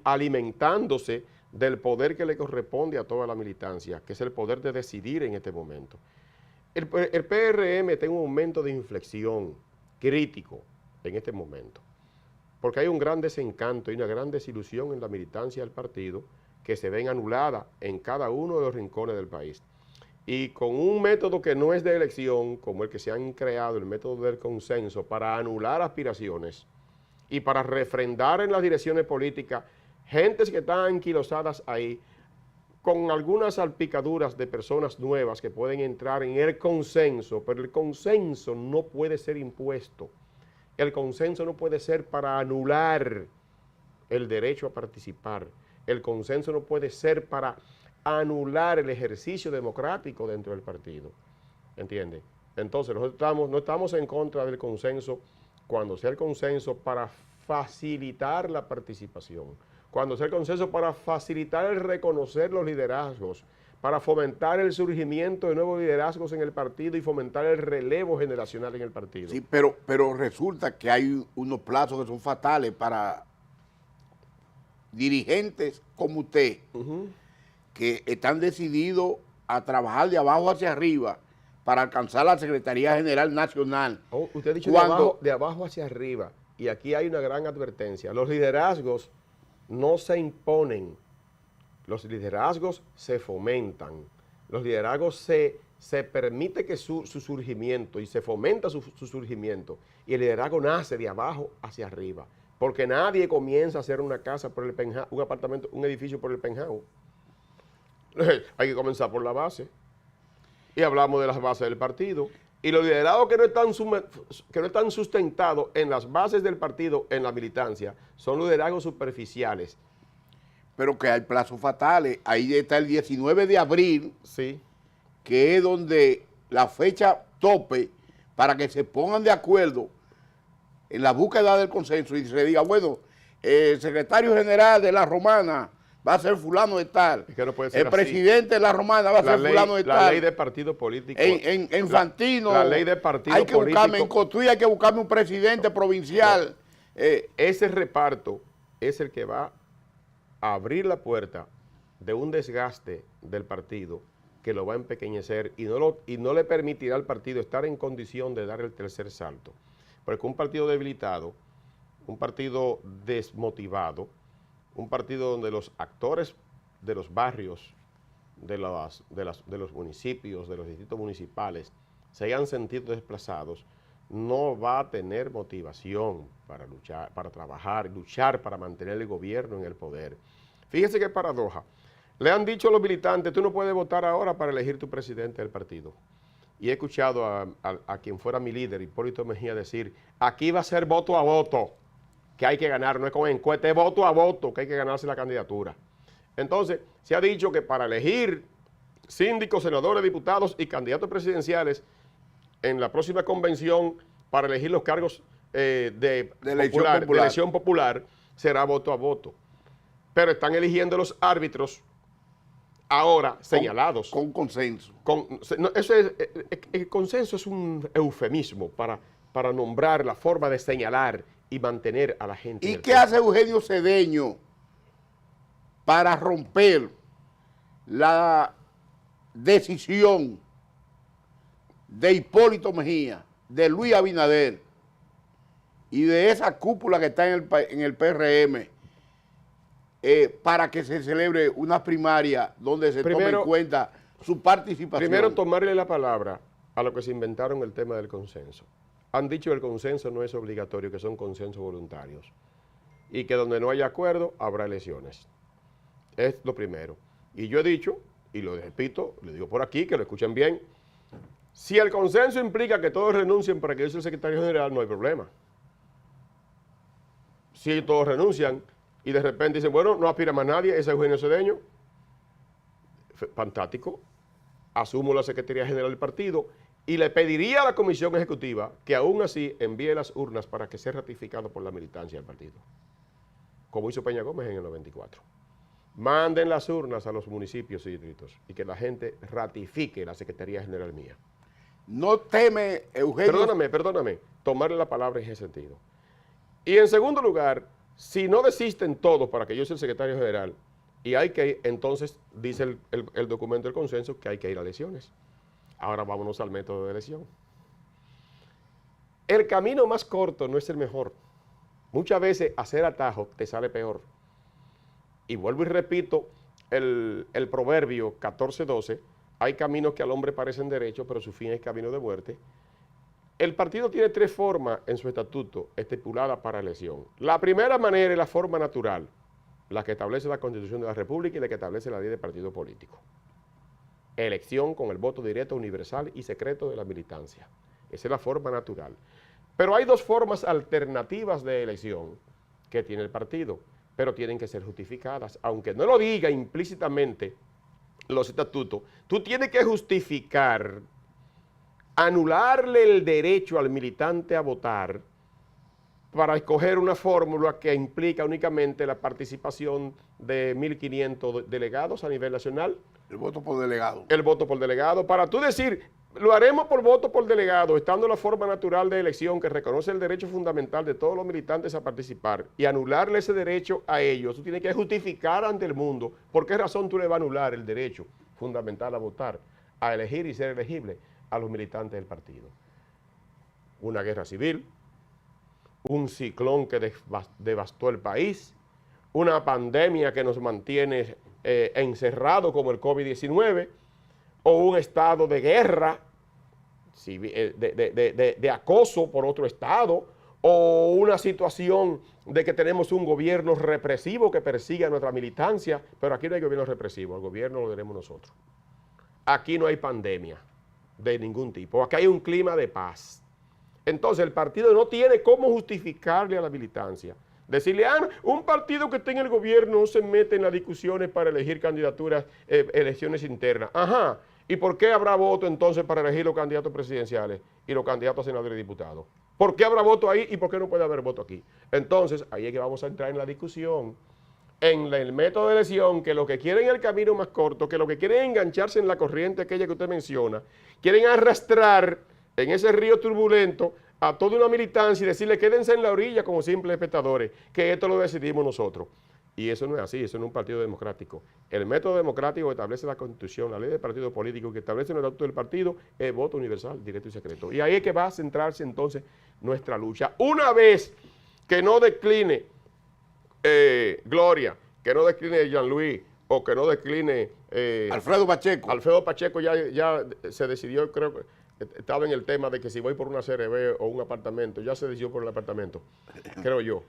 alimentándose del poder que le corresponde a toda la militancia, que es el poder de decidir en este momento. El PRM está en un momento de inflexión crítico en este momento, porque hay un gran desencanto y una gran desilusión en la militancia del partido que se ven anulada en cada uno de los rincones del país. Y con un método que no es de elección, como el que se han creado, el método del consenso, para anular aspiraciones y para refrendar en las direcciones políticas gentes que están anquilosadas ahí, con algunas salpicaduras de personas nuevas que pueden entrar en el consenso, pero el consenso no puede ser impuesto. El consenso no puede ser para anular el derecho a participar. El consenso no puede ser para anular el ejercicio democrático dentro del partido. ¿Entiende? Entonces, nosotros no estamos en contra del consenso cuando sea el consenso para facilitar la participación, cuando sea el consenso para facilitar el reconocer los liderazgos, para fomentar el surgimiento de nuevos liderazgos en el partido y fomentar el relevo generacional en el partido. Sí, pero resulta que hay unos plazos que son fatales para dirigentes como usted, que están decididos a trabajar de abajo hacia arriba para alcanzar la Secretaría General Nacional. Usted ha dicho de abajo hacia arriba, y aquí hay una gran advertencia. Los liderazgos no se imponen, los liderazgos se fomentan, los liderazgos se permite que su surgimiento y se fomenta su surgimiento, y el liderazgo nace de abajo hacia arriba, porque nadie comienza a hacer una casa por el penthouse, un apartamento, un edificio por el penthouse. Hay que comenzar por la base. Y hablamos de las bases del partido. Y los liderados que no están sustentados en las bases del partido, en la militancia, son liderazgos superficiales. Pero que hay plazos fatales. Ahí está el 19 de abril, sí, que es donde la fecha tope para que se pongan de acuerdo en la búsqueda del consenso y se diga, bueno, el secretario general de la Romana va a ser fulano de tal. Es que no puede ser el así. Presidente de la Romana va a ser fulano de tal. La ley de partido político. En Fantino. La ley de partido hay que político. En Cotuí hay que buscarme un presidente provincial. Ese reparto es el que va a abrir la puerta de un desgaste del partido que lo va a empequeñecer y no le permitirá al partido estar en condición de dar el tercer salto. Porque un partido debilitado, un partido desmotivado, un partido donde los actores de los barrios, de los municipios, de los distritos municipales, se hayan sentido desplazados, no va a tener motivación para luchar, para trabajar, luchar para mantener el gobierno en el poder. Fíjese qué paradoja. Le han dicho a los militantes, tú no puedes votar ahora para elegir tu presidente del partido. Y he escuchado a quien fuera mi líder, Hipólito Mejía, decir, aquí va a ser voto a voto, que hay que ganar, no es con encuesta, es voto a voto, que hay que ganarse la candidatura. Entonces, se ha dicho que para elegir síndicos, senadores, diputados y candidatos presidenciales en la próxima convención, para elegir los cargos de elección popular, será voto a voto. Pero están eligiendo los árbitros ahora señalados. Con consenso. El consenso es un eufemismo para nombrar la forma de señalar y mantener a la gente. ¿Y qué hace Eugenio Cedeño para romper la decisión de Hipólito Mejía, de Luis Abinader y de esa cúpula que está en el PRM para que se celebre una primaria donde se tome en cuenta su participación? Primero, tomarle la palabra a los que se inventaron el tema del consenso. Han dicho que el consenso no es obligatorio, que son consensos voluntarios y que donde no haya acuerdo habrá elecciones. Es lo primero. Y yo he dicho, y lo repito, le digo por aquí, que lo escuchen bien, si el consenso implica que todos renuncien para que yo sea el secretario general, no hay problema. Si todos renuncian y de repente dicen, bueno, no aspira más nadie, ese es Eugenio Cedeño, fantástico, asumo la Secretaría General del partido y le pediría a la Comisión Ejecutiva que aún así envíe las urnas para que sea ratificado por la militancia del partido, como hizo Peña Gómez en el 94. Manden las urnas a los municipios y distritos y que la gente ratifique la Secretaría General mía. No teme, Eugenio. Perdóname, tomarle la palabra en ese sentido. Y en segundo lugar, si no desisten todos para que yo sea el secretario general, y hay que, entonces dice el documento del consenso que hay que ir a elecciones. Ahora vámonos al método de elección. El camino más corto no es el mejor. Muchas veces hacer atajo te sale peor. Y vuelvo y repito el proverbio 14:12, hay caminos que al hombre parecen derechos, pero su fin es camino de muerte. El partido tiene tres formas en su estatuto estipuladas para elección. La primera manera es la forma natural, la que establece la Constitución de la República y la que establece la ley de partido político. Elección con el voto directo, universal y secreto de la militancia. Esa es la forma natural. Pero hay dos formas alternativas de elección que tiene el partido, pero tienen que ser justificadas. Aunque no lo diga implícitamente los estatutos, tú tienes que justificar, anularle el derecho al militante a votar para escoger una fórmula que implica únicamente la participación de 1.500 delegados a nivel nacional. El voto por delegado. El voto por delegado. Para tú decir, lo haremos por voto por delegado, estando la forma natural de elección que reconoce el derecho fundamental de todos los militantes a participar y anularle ese derecho a ellos, tú tienes que justificar ante el mundo por qué razón tú le vas a anular el derecho fundamental a votar, a elegir y ser elegible a los militantes del partido. Una guerra civil, un ciclón que devastó el país, una pandemia que nos mantiene encerrados como el COVID-19, o un estado de guerra, de acoso por otro estado, o una situación de que tenemos un gobierno represivo que persigue a nuestra militancia, pero aquí no hay gobierno represivo, el gobierno lo tenemos nosotros. Aquí no hay pandemia de ningún tipo, aquí hay un clima de paz. Entonces el partido no tiene cómo justificarle a la militancia. Decirle, un partido que esté en el gobierno no se mete en las discusiones para elegir candidaturas, elecciones internas. Ajá, ¿y por qué habrá voto entonces para elegir los candidatos presidenciales y los candidatos a senadores y diputados? ¿Por qué habrá voto ahí y por qué no puede haber voto aquí? Entonces, ahí es que vamos a entrar en la discusión, en el método de elección, que lo que quieren es el camino más corto, que lo que quieren es engancharse en la corriente aquella que usted menciona, quieren arrastrar en ese río turbulento a toda una militancia y decirle quédense en la orilla como simples espectadores, que esto lo decidimos nosotros. Y eso no es así, eso no es un partido democrático. El método democrático que establece la Constitución, la ley del partido político que establece el estatuto del partido, es voto universal, directo y secreto. Y ahí es que va a centrarse entonces nuestra lucha. Una vez que no decline Gloria, que no decline Jean-Louis, o que no decline Alfredo Pacheco. Alfredo Pacheco ya se decidió, creo estaba en el tema de que si voy por una CRB o un apartamento, ya se decidió por el apartamento, creo yo.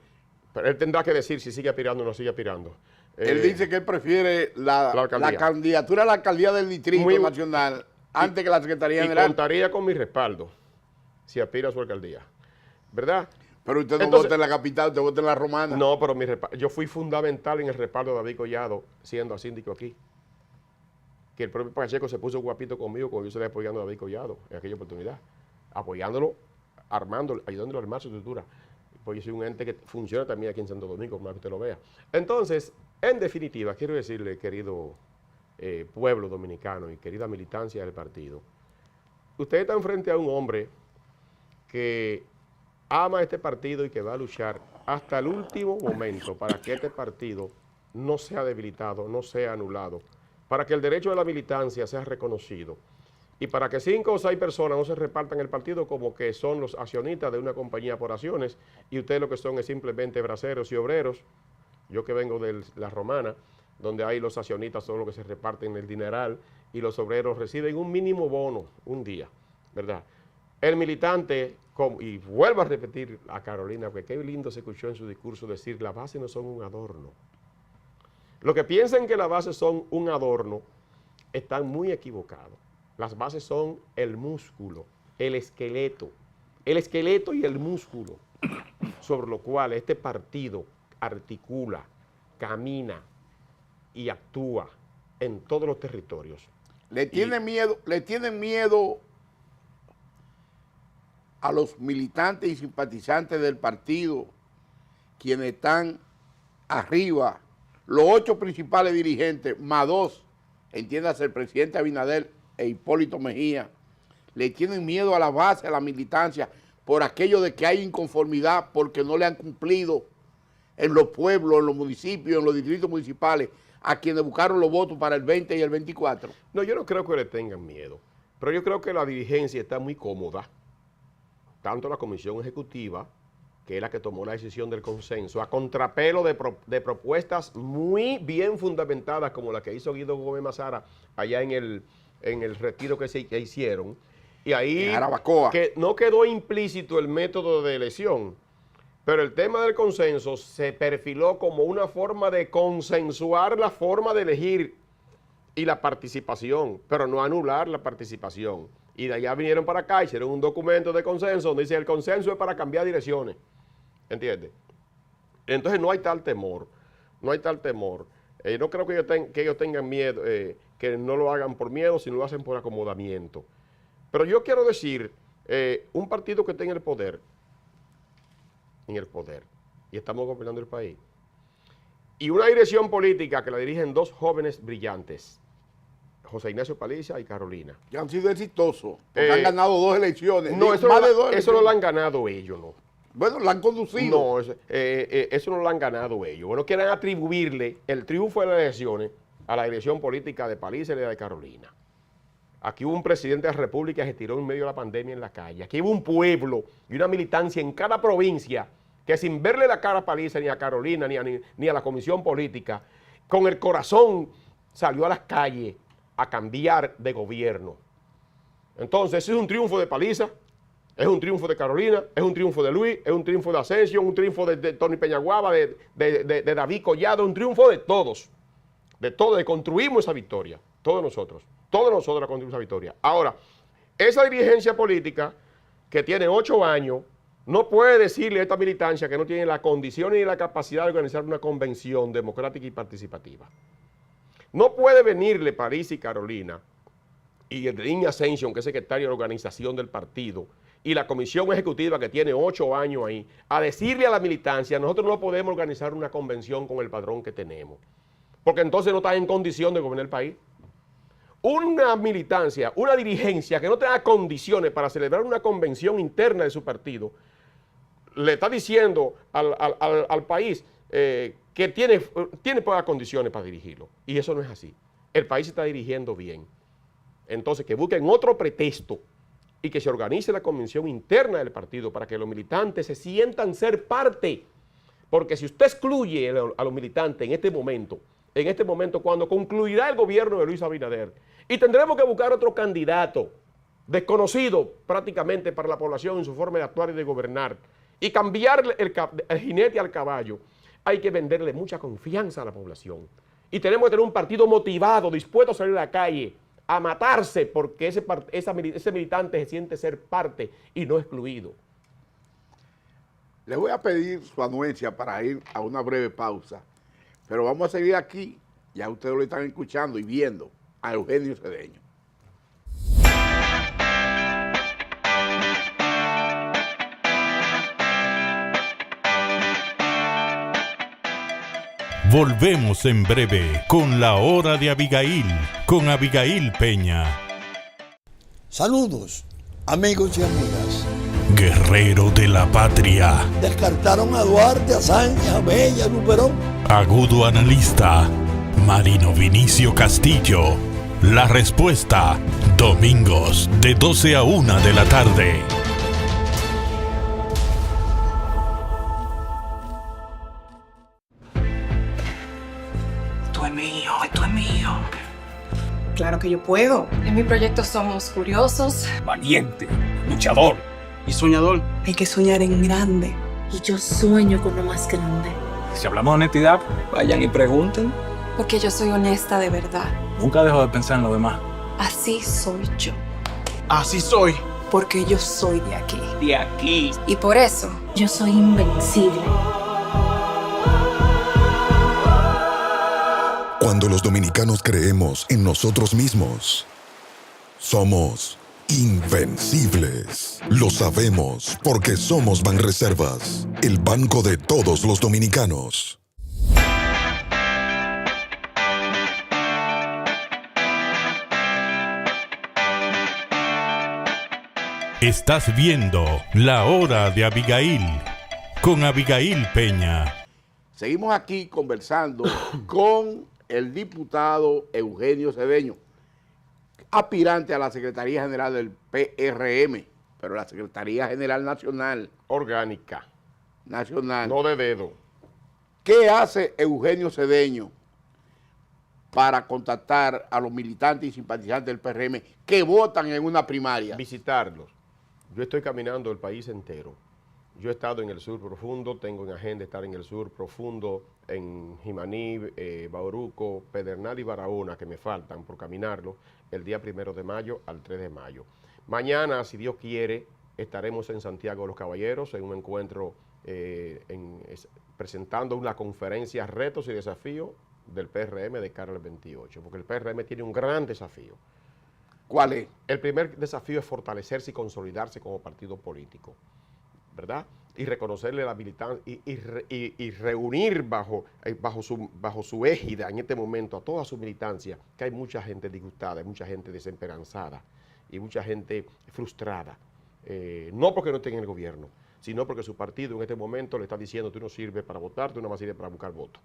Pero él tendrá que decir si sigue aspirando o no sigue aspirando. Él dice que él prefiere la candidatura a la alcaldía del Distrito Nacional antes que la Secretaría General. Y contaría con mi respaldo si aspira a su alcaldía, ¿verdad? Pero usted no vota en la capital, usted vota en la Romana. No, pero yo fui fundamental en el respaldo de David Collado siendo síndico aquí. Que el propio Pacheco se puso guapito conmigo cuando yo salí apoyando a David Collado en aquella oportunidad. Apoyándolo, armándolo, ayudándolo a armar su estructura. Pues yo soy un ente que funciona también aquí en Santo Domingo, como que usted lo vea. Entonces, en definitiva, quiero decirle, querido pueblo dominicano y querida militancia del partido, ustedes están frente a un hombre que ama este partido y que va a luchar hasta el último momento para que este partido no sea debilitado, no sea anulado, para que el derecho de la militancia sea reconocido y para que 5 o 6 personas no se repartan el partido como que son los accionistas de una compañía por acciones y ustedes lo que son es simplemente braceros y obreros. Yo que vengo de la Romana, donde hay los accionistas son los que se reparten el dineral y los obreros reciben un mínimo bono un día, ¿verdad? El militante, y vuelvo a repetir a Carolina, porque qué lindo se escuchó en su discurso decir, las bases no son un adorno. Los que piensan que las bases son un adorno están muy equivocados. Las bases son el músculo, el esqueleto y el músculo sobre lo cual este partido articula, camina y actúa en todos los territorios. Le tienen miedo a los militantes y simpatizantes del partido, quienes están arriba, los 8 principales dirigentes, más 2, entiéndase el presidente Abinader e Hipólito Mejía, le tienen miedo a la base, a la militancia, por aquello de que hay inconformidad porque no le han cumplido en los pueblos, en los municipios, en los distritos municipales, a quienes buscaron los votos para el 20 y el 24. No, yo no creo que le tengan miedo, pero yo creo que la dirigencia está muy cómoda, tanto la comisión ejecutiva, que es la que tomó la decisión del consenso, a contrapelo de propuestas muy bien fundamentadas, como la que hizo Guido Gómez Mazara allá en el retiro que hicieron, y ahí que no quedó implícito el método de elección, pero el tema del consenso se perfiló como una forma de consensuar la forma de elegir y la participación, pero no anular la participación. Y de allá vinieron para acá, hicieron un documento de consenso donde dice el consenso es para cambiar direcciones. ¿Entiendes? Entonces no hay tal temor, no hay tal temor. No creo que ellos tengan miedo, que no lo hagan por miedo, sino lo hacen por acomodamiento. Pero yo quiero decir, un partido que está en el poder, y estamos gobernando el país, y una dirección política que la dirigen 2 jóvenes brillantes, José Ignacio Paliza y Carolina. Que han sido exitosos, porque han ganado 2 elecciones. No, eso no lo han ganado ellos, ¿no? Bueno, lo han conducido. No, eso no lo han ganado ellos. Bueno, quieren atribuirle el triunfo de las elecciones a la dirección política de Paliza y de Carolina. Aquí hubo un presidente de la República que se tiró en medio de la pandemia en la calle. Aquí hubo un pueblo y una militancia en cada provincia que sin verle la cara a Paliza, ni a Carolina, ni a la comisión política, con el corazón salió a las calles a cambiar de gobierno. Entonces, ese es un triunfo de Paliza, es un triunfo de Carolina, es un triunfo de Luis, es un triunfo de Asensio, un triunfo de Tony Peñaguaba, de David Collado, un triunfo de todos. De todos, construimos esa victoria, todos nosotros construimos esa victoria. Ahora, esa dirigencia política que tiene 8 años, no puede decirle a esta militancia que no tiene la condición ni la capacidad de organizar una convención democrática y participativa. No puede venirle Paliza y Carolina y el Dean Ascension, que es secretario de organización del partido, y la comisión ejecutiva que tiene 8 años ahí, a decirle a la militancia, nosotros no podemos organizar una convención con el padrón que tenemos, porque entonces no están en condición de gobernar el país. Una militancia, una dirigencia que no tenga condiciones para celebrar una convención interna de su partido, le está diciendo al país que tiene pocas condiciones para dirigirlo. Y eso no es así. El país se está dirigiendo bien. Entonces, que busquen otro pretexto y que se organice la convención interna del partido para que los militantes se sientan ser parte. Porque si usted excluye a los militantes en este momento cuando concluirá el gobierno de Luis Abinader, y tendremos que buscar otro candidato desconocido prácticamente para la población en su forma de actuar y de gobernar, y cambiarle el jinete al caballo, hay que venderle mucha confianza a la población. Y tenemos que tener un partido motivado, dispuesto a salir a la calle, a matarse, porque ese militante se siente ser parte y no excluido. Les voy a pedir su anuencia para ir a una breve pausa, pero vamos a seguir aquí, ya ustedes lo están escuchando y viendo, a Eugenio Cedeño. Volvemos en breve con la hora de Abigail, con Abigail Peña. Saludos, amigos y amigas. Guerrero de la patria. Descartaron a Duarte, a Sánchez, a Bella, a Luperón. Agudo analista, Marino Vinicio Castillo. La respuesta, domingos de 12 a 1 de la tarde. Esto es mío. Claro que yo puedo. En mi proyecto somos curiosos, Valiente, luchador y soñador. Hay que soñar en grande. Y yo sueño con lo más grande. Si hablamos de honestidad, vayan y pregunten. porque yo soy honesta de verdad. Nunca dejo de pensar en lo demás. Así soy yo. Así soy. Porque yo soy de aquí. De aquí. Y por eso, Yo soy invencible. Cuando los dominicanos creemos en nosotros mismos, somos invencibles. Lo sabemos porque somos Banreservas, el banco de todos los dominicanos. Estás viendo La Hora de Abigail, con Abigail Peña. Seguimos aquí conversando con el diputado Eugenio Cedeño, aspirante a la Secretaría General del PRM, pero la Secretaría General Nacional. Orgánica. Nacional. No de dedo. ¿Qué hace Eugenio Cedeño para contactar a los militantes y simpatizantes del PRM que votan en una primaria? Visitarlos. Yo estoy caminando el país entero. Yo he estado en el sur profundo, tengo en agenda estar en el sur profundo, en Jimaní, Bauruco, Pedernal y Barahona, que me faltan por caminarlo, el día 1 de mayo al 3 de mayo. Mañana, si Dios quiere, estaremos en Santiago de los Caballeros en un encuentro presentando una conferencia Retos y Desafíos del PRM de cara al 28, porque el PRM tiene un gran desafío. ¿Cuál es? El primer desafío es fortalecerse y consolidarse como partido político, ¿verdad? Y reconocerle la militancia y reunir bajo su égida en este momento a toda su militancia, que hay mucha gente disgustada, hay mucha gente desesperanzada y mucha gente frustrada. No porque no esté en el gobierno, sino porque su partido en este momento le está diciendo tú no sirves para votar, tú no más sirves para buscar votos.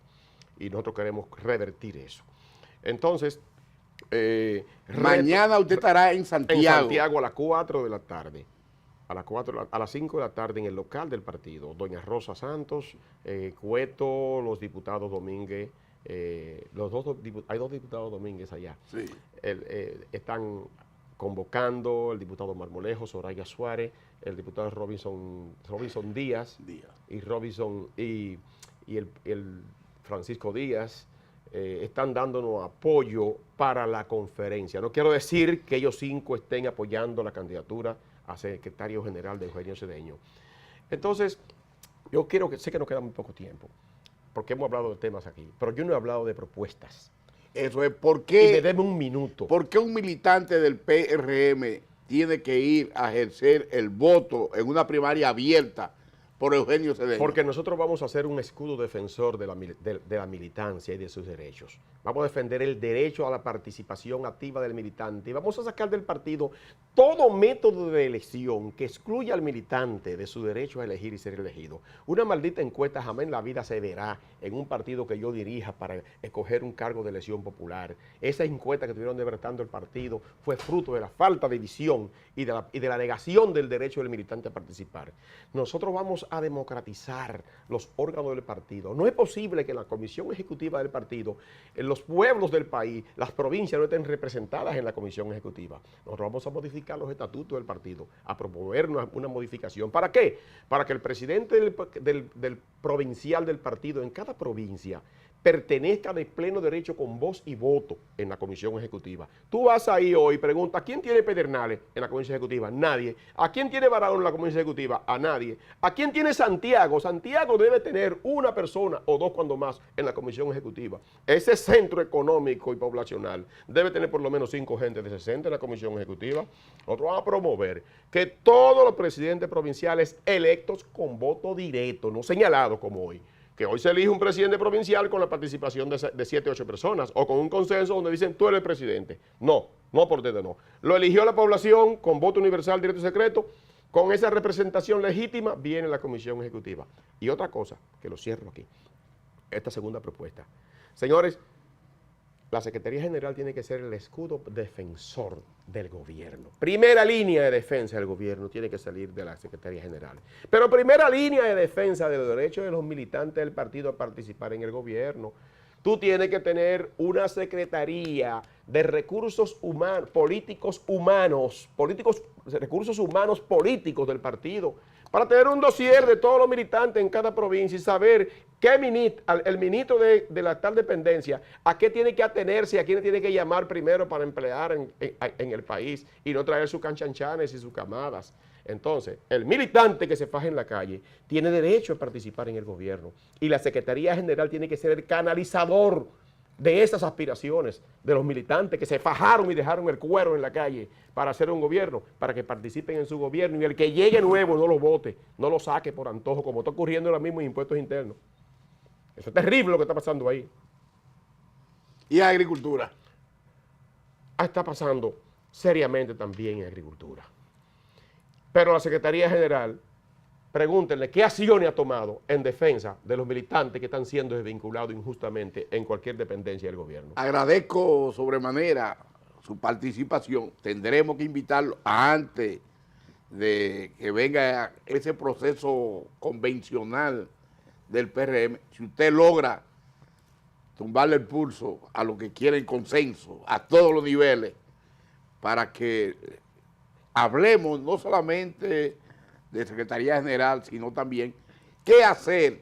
Y nosotros queremos revertir eso. Entonces, mañana usted estará en Santiago. En Santiago a las 4 de la tarde. A las 5 de la tarde en el local del partido. Doña Rosa Santos, Cueto, los diputados Domínguez, hay dos diputados Domínguez allá. Sí. Están convocando el diputado Marmolejo, Soraya Suárez, el diputado Robinson Díaz. y el Francisco Díaz. Están dándonos apoyo para la conferencia. No quiero decir que ellos 5 estén apoyando la candidatura a secretario general de Eugenio Cedeño. Entonces, yo sé que nos queda muy poco tiempo, porque hemos hablado de temas aquí, pero yo no he hablado de propuestas. Eso es, ¿por qué? Y me debe un minuto. ¿Por qué un militante del PRM tiene que ir a ejercer el voto en una primaria abierta por Eugenio Cedeño? Porque nosotros vamos a ser un escudo defensor de la militancia y de sus derechos. Vamos a defender el derecho a la participación activa del militante y vamos a sacar del partido todo método de elección que excluya al militante de su derecho a elegir y ser elegido. Una maldita encuesta jamás en la vida se verá en un partido que yo dirija para escoger un cargo de elección popular. Esa encuesta que estuvieron despertando el partido fue fruto de la falta de visión y de la negación del derecho del militante a participar. Nosotros vamos a democratizar los órganos del partido. No es posible que en la comisión ejecutiva del partido, en los pueblos del país, las provincias no estén representadas en la comisión ejecutiva. Nosotros vamos a modificar los estatutos del partido, a promover una modificación. ¿Para qué? Para que el presidente del provincial del partido en cada provincia pertenezca de pleno derecho con voz y voto en la comisión ejecutiva. Tú vas ahí hoy y preguntas, ¿quién tiene Pedernales en la comisión ejecutiva? Nadie. ¿A quién tiene Barahona en la comisión ejecutiva? A nadie. ¿A quién tiene Santiago? Santiago debe tener una persona o dos cuando más en la comisión ejecutiva. Ese centro económico y poblacional debe tener por lo menos 5 gentes de 60 en la comisión ejecutiva. Nosotros vamos a promover que todos los presidentes provinciales electos con voto directo, no señalado como hoy, que hoy se elige un presidente provincial con la participación de 7 o 8 personas, o con un consenso donde dicen, tú eres el presidente. No, no por dedo, no. Lo eligió la población con voto universal, directo y secreto. Con esa representación legítima viene la comisión ejecutiva. Y otra cosa, que lo cierro aquí, esta segunda propuesta. Señores, la Secretaría General tiene que ser el escudo defensor del gobierno. Primera línea de defensa del gobierno tiene que salir de la Secretaría General. Pero primera línea de defensa de los derechos de los militantes del partido a participar en el gobierno. Tú tienes que tener una Secretaría de Recursos Humanos, recursos humanos políticos del partido, para tener un dossier de todos los militantes en cada provincia y saber qué el ministro de la tal dependencia, a qué tiene que atenerse, a quién tiene que llamar primero para emplear en el país y no traer sus canchanchanes y sus camadas. Entonces, el militante que se faja en la calle tiene derecho a participar en el gobierno y la Secretaría General tiene que ser el canalizador de esas aspiraciones de los militantes que se fajaron y dejaron el cuero en la calle para hacer un gobierno, para que participen en su gobierno y el que llegue nuevo no lo vote, no lo saque por antojo, como está ocurriendo ahora mismo en impuestos internos. Eso es terrible lo que está pasando ahí. ¿Y agricultura? Está pasando seriamente también en agricultura. Pero la Secretaría General, pregúntenle qué acciones ha tomado en defensa de los militantes que están siendo desvinculados injustamente en cualquier dependencia del gobierno. Agradezco sobremanera su participación. Tendremos que invitarlo antes de que venga ese proceso convencional del PRM. Si usted logra tumbarle el pulso a lo que quieren consenso, a todos los niveles, para que hablemos no solamente de Secretaría General, sino también qué hacer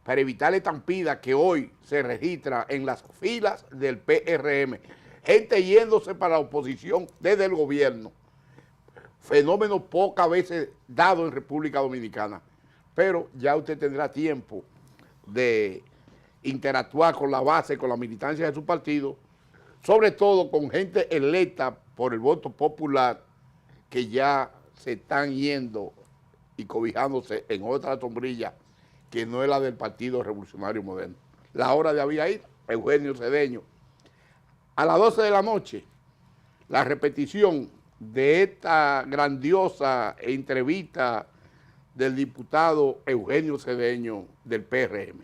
para evitar la estampida que hoy se registra en las filas del PRM. Gente yéndose para la oposición desde el gobierno. Fenómeno pocas veces dado en República Dominicana. Pero ya usted tendrá tiempo de interactuar con la base, con la militancia de su partido, sobre todo con gente electa por el voto popular que ya se están yendo y cobijándose en otra sombrilla que no es la del Partido Revolucionario Moderno. La hora de Abigail, Eugenio Cedeño. A las 12 de la noche, la repetición de esta grandiosa entrevista del diputado Eugenio Cedeño del PRM.